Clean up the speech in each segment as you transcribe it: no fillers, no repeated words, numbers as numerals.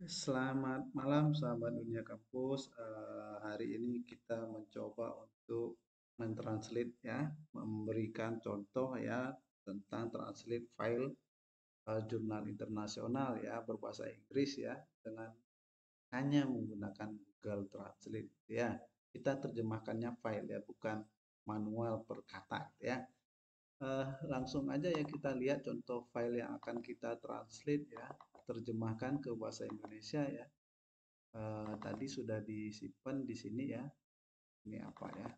Selamat malam sahabat dunia kampus. Hari ini kita mencoba untuk mentranslate ya, memberikan contoh ya tentang translate file jurnal internasional ya berbahasa Inggris ya dengan hanya menggunakan Google Translate gitu ya. Kita terjemahkannya file ya, bukan manual per kata gitu ya. Langsung aja ya kita lihat contoh file yang akan kita translate ya, terjemahkan ke bahasa Indonesia ya. Tadi sudah disimpan di sini ya. Ini apa ya?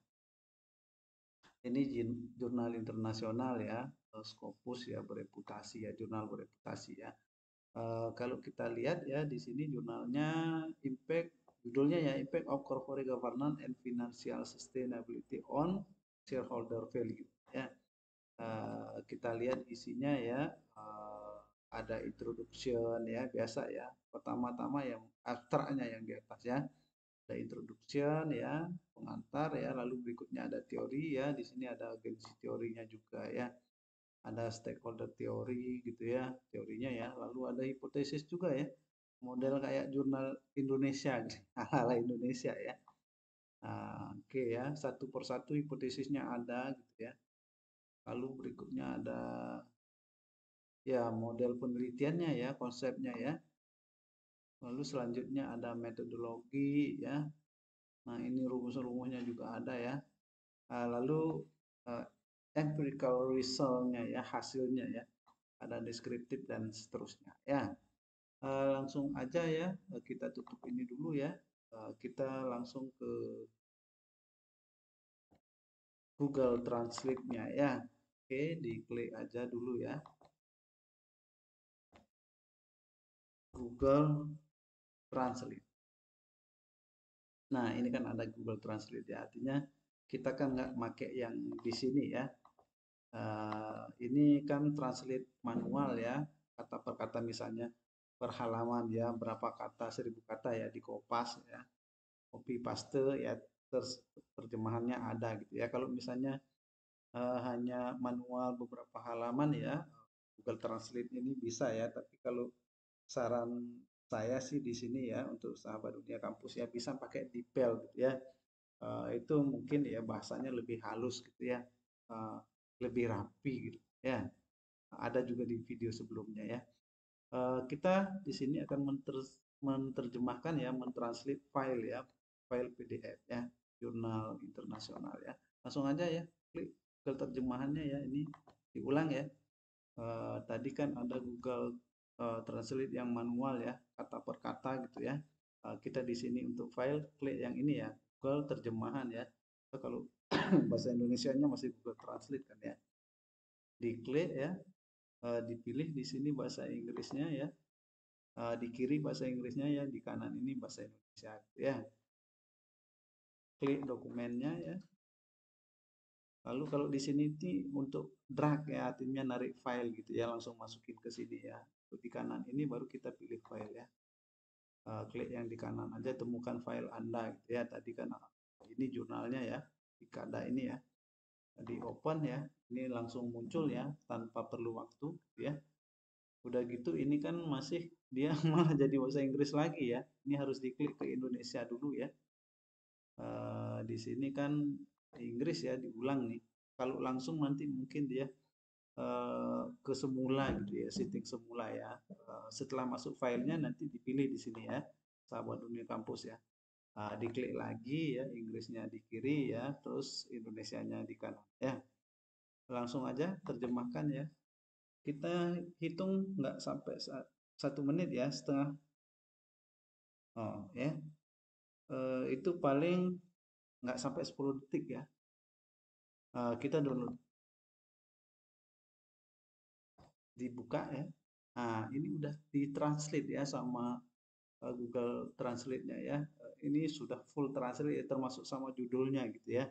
Ini jurnal internasional ya, Scopus ya, bereputasi ya, jurnal bereputasi ya. Kalau kita lihat ya di sini jurnalnya Impact, judulnya ya Impact of Corporate Governance and Financial Sustainability on Shareholder Value ya. Kita lihat isinya ya, ada introduction ya, biasa ya. Pertama-tama yang abstraknya yang di atas ya. Ada introduction ya, pengantar ya, lalu berikutnya ada teori ya, di sini ada agensi teorinya juga ya, ada stakeholder teori gitu ya, teorinya ya, lalu ada hipotesis juga ya, model kayak jurnal Indonesia gitu, ala Indonesia ya. Nah, oke ya, satu persatu hipotesisnya ada gitu ya, lalu berikutnya ada ya model penelitiannya ya, konsepnya ya, lalu selanjutnya ada metodologi ya. Nah, ini rumus-rumusnya juga ada ya. Lalu uh, empirical result-nya ya, hasilnya ya, ada deskriptif dan seterusnya ya. Langsung aja ya, kita tutup ini dulu ya. Kita langsung ke Google Translate-nya ya. Oke, diklik aja dulu ya. Google Translate. Nah, ini kan ada Google Translate ya, artinya kita kan nggak pakai yang di sini ya. Ini kan translate manual ya, kata per kata misalnya per halaman ya, berapa kata, 1000 kata ya, di kopas ya, copy paste ya, terjemahannya ada gitu ya. Kalau misalnya hanya manual beberapa halaman ya, Google Translate ini bisa ya, tapi kalau saran saya sih di sini ya untuk sahabat dunia kampus ya bisa pakai DeepL gitu ya. Itu mungkin ya bahasanya lebih halus gitu ya, eh, lebih rapi gitu ya. Ada juga di video sebelumnya ya. Kita di sini akan menerjemahkan ya, mentranslate file ya, file PDF ya, jurnal internasional ya. Langsung aja ya, klik ke terjemahannya ya, ini diulang ya. Tadi kan ada Google Translate yang manual ya, kata per kata gitu ya. Kita di sini untuk file, klik yang ini ya, Google terjemahan ya. Kalau bahasa Indonesianya masih Google Translate kan ya. Diklik ya, dipilih di sini bahasa Inggrisnya ya. Di kiri bahasa Inggrisnya ya, di kanan ini bahasa Indonesia gitu ya. Klik dokumennya ya. Lalu kalau di sini untuk drag ya, artinya narik file gitu ya, langsung masukin ke sini ya. Di kanan ini baru kita pilih file ya. Klik yang di kanan aja, temukan file Anda gitu ya. Tadi kan ini jurnalnya ya, di kada ini ya. Di open ya, ini langsung muncul ya, tanpa perlu waktu gitu ya. Udah gitu ini kan masih dia malah jadi bahasa Inggris lagi ya. Ini harus diklik ke Indonesia dulu ya. Di sini kan Inggris ya, diulang nih. Kalau langsung nanti mungkin dia ke semula gitu ya, setting semula ya. Setelah masuk filenya nanti dipilih di sini ya, sahabat dunia kampus ya. Diklik lagi ya, Inggrisnya di kiri ya, terus Indonesianya di kanan ya. Langsung aja terjemahkan ya. Kita hitung nggak sampai 1 menit ya, setengah. Oh ya, itu paling nggak sampai 10 detik ya. Kita download, dibuka ya. Nah, ini udah ditranslate ya sama Google Translate-nya ya. Ini sudah full translate ya, termasuk sama judulnya gitu ya.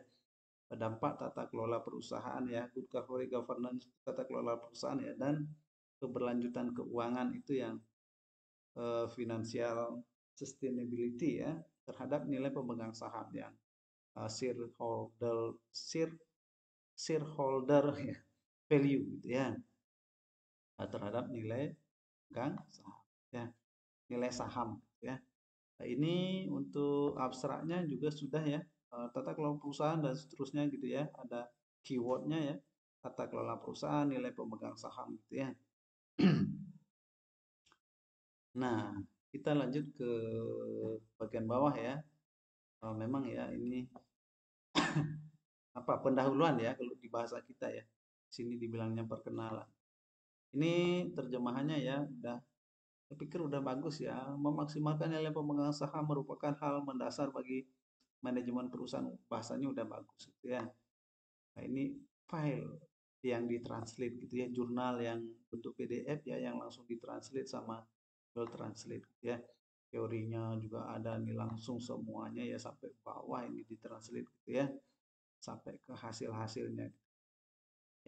Dampak tata kelola perusahaan ya, good corporate governance, tata kelola perusahaan ya, dan keberlanjutan keuangan itu yang financial sustainability ya, terhadap nilai pemegang saham yang shareholder shareholder ya, value gitu ya, terhadap nilai pemegang saham ya. nilai saham ya. Nah, ini untuk abstraknya juga sudah ya, tata kelola perusahaan dan seterusnya gitu ya, ada keywordnya ya, tata kelola perusahaan, nilai pemegang saham gitu ya. Nah, kita lanjut ke bagian bawah ya. Memang ya ini apa pendahuluan ya kalau di bahasa kita ya. Sini dibilangnya perkenalan. Ini terjemahannya ya udah saya pikir udah bagus ya. Memaksimalkan nilai pemegang saham merupakan hal mendasar bagi manajemen perusahaan. Bahasanya udah bagus gitu ya. Nah, ini file yang ditranslate gitu ya, jurnal yang bentuk PDF ya yang langsung ditranslate sama Google Translate gitu ya. Teorinya juga ada nih langsung semuanya ya sampai bawah ini ditranslate gitu ya. Sampai ke hasil-hasilnya.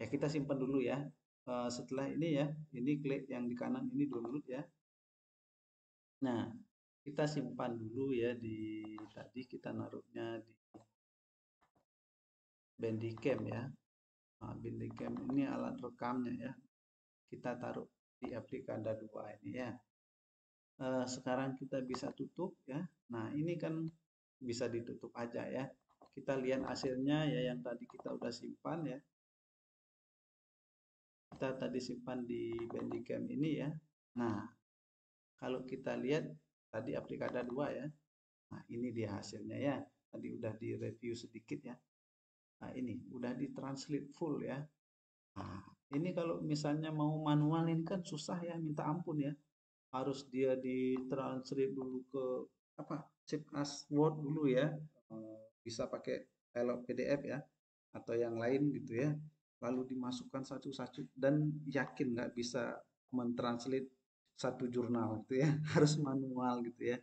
Ya kita simpan dulu ya. Setelah ini ya, ini klik yang di kanan ini download ya. Nah, kita simpan dulu ya di tadi kita naruhnya di Bandicam ya. Nah, Bandicam ini alat rekamnya ya. Kita taruh di Aplikada 2 ini ya. Sekarang kita bisa tutup ya. Nah, ini kan bisa ditutup aja ya. Kita lihat hasilnya ya yang tadi kita udah simpan ya. Kita tadi simpan di Bandicam ini ya. Nah, kalau kita lihat tadi Aplikada 2 ya. Nah, ini dia hasilnya ya. Tadi udah di-review sedikit ya. Nah, ini udah ditranslate full ya. Nah, ini kalau misalnya mau manual ini kan susah ya, minta ampun ya. Harus dia ditranslate dulu ke apa? Chip as Word dulu ya. Bisa pakai file PDF ya atau yang lain gitu ya. Lalu dimasukkan satu-satu dan yakin nggak bisa mentranslate satu jurnal gitu ya. Harus manual gitu ya.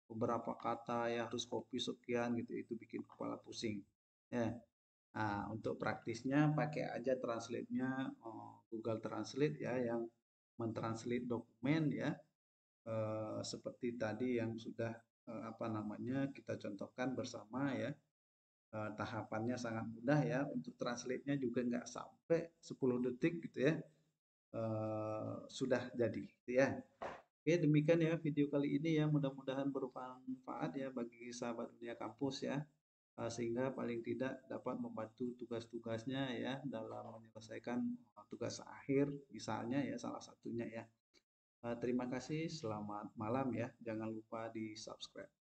Beberapa kata ya harus copy sekian gitu, itu bikin kepala pusing ya. Nah, untuk praktisnya pakai aja translate-nya Google Translate ya yang mentranslate dokumen ya, seperti tadi yang sudah apa namanya kita contohkan bersama ya. Tahapannya sangat mudah ya, untuk translate-nya juga nggak sampai 10 detik gitu ya, sudah jadi gitu ya. Oke, demikian ya video kali ini ya, mudah-mudahan bermanfaat ya bagi sahabat dunia kampus ya. Sehingga paling tidak dapat membantu tugas-tugasnya ya dalam menyelesaikan tugas akhir misalnya ya, salah satunya ya. Terima kasih, selamat malam ya. Jangan lupa di subscribe.